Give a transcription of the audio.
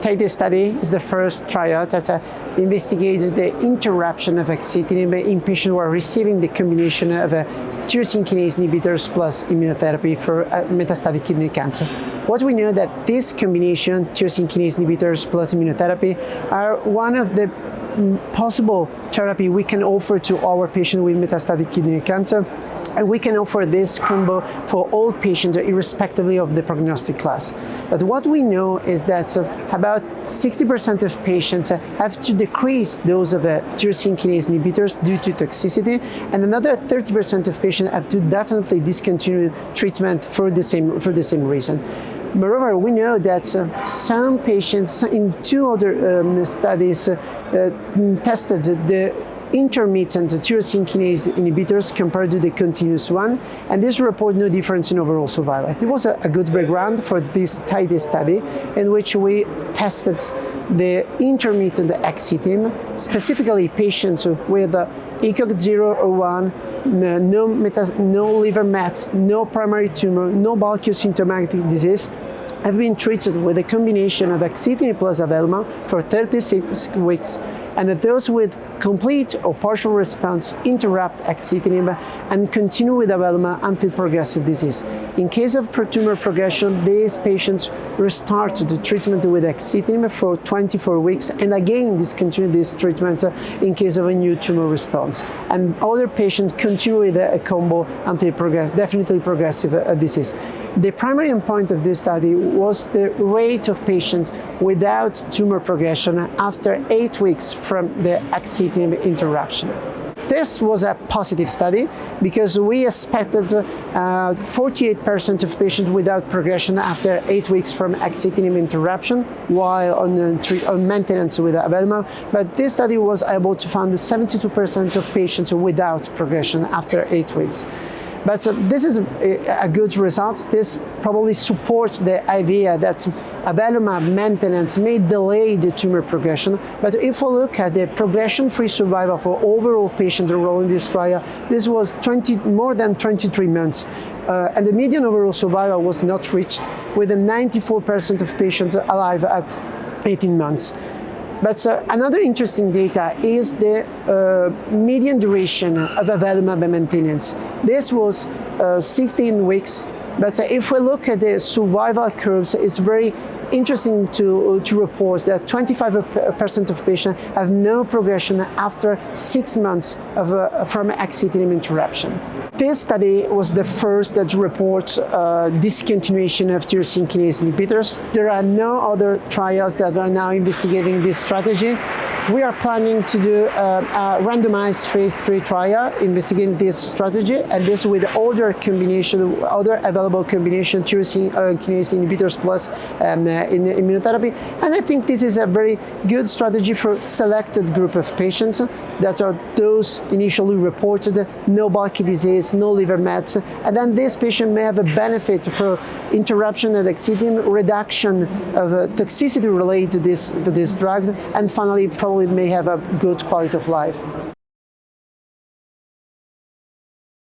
TIDE study is the first trial that investigated the interruption of Axitinib in patients who are receiving the combination of tyrosine kinase inhibitors plus immunotherapy for metastatic kidney cancer. What we know that this combination, tyrosine kinase inhibitors plus immunotherapy, are one of the possible therapy we can offer to our patients with metastatic kidney cancer. And we can offer this combo for all patients irrespectively of the prognostic class. But what we know is that about 60% of patients have to decrease dose of tyrosine kinase inhibitors due to toxicity, and another 30% of patients have to definitely discontinue treatment for the same reason. Moreover, we know that some patients in two other studies tested the intermittent tyrosine kinase inhibitors compared to the continuous one, and this report no difference in overall survival. It was a good background for this TIDE study in which we tested the intermittent Axitinib, specifically patients with ECOG 0 or 1, no liver mets, no primary tumor, no bulky symptomatic disease, have been treated with a combination of Axitinib plus Avelumab for 36 weeks, and those with complete or partial response interrupt Axitinib and continue with Avelumab until progressive disease. In case of tumor progression, these patients restart the treatment with Axitinib for 24 weeks and again discontinue this treatment in case of a new tumor response. And other patients continue with a combo until definitely progressive disease. The primary endpoint of this study was the rate of patients without tumor progression after 8 weeks from the Axitinib interruption. This was a positive study because we expected 48% of patients without progression after 8 weeks from Axitinib interruption while on maintenance with Avelumab, but this study was able to find 72% of patients without progression after 8 weeks. But this is a good result. This probably supports the idea that Avelumab maintenance may delay the tumor progression. But if we look at the progression-free survival for overall patients enrolled in this trial, this was more than 23 months. And the median overall survival was not reached, with 94% of patients alive at 18 months. But another interesting data is the median duration of Avelumab maintenance. This was 16 weeks, but if we look at the survival curves, it's very interesting to report that 25% of patients have no progression after 6 months from Axitinib interruption. This study was the first that reports discontinuation of tyrosine kinase inhibitors. There are no other trials that are now investigating this strategy. We are planning to do a randomized phase 3 trial investigating this strategy, and this with other available combination tyrosine kinase inhibitors plus in immunotherapy. And I think this is a very good strategy for selected group of patients that are those initially reported no bulky disease, no liver mets, and then this patient may have a benefit for interruption of Axitinib, reduction of toxicity related to this drug, and finally probably may have a good quality of life.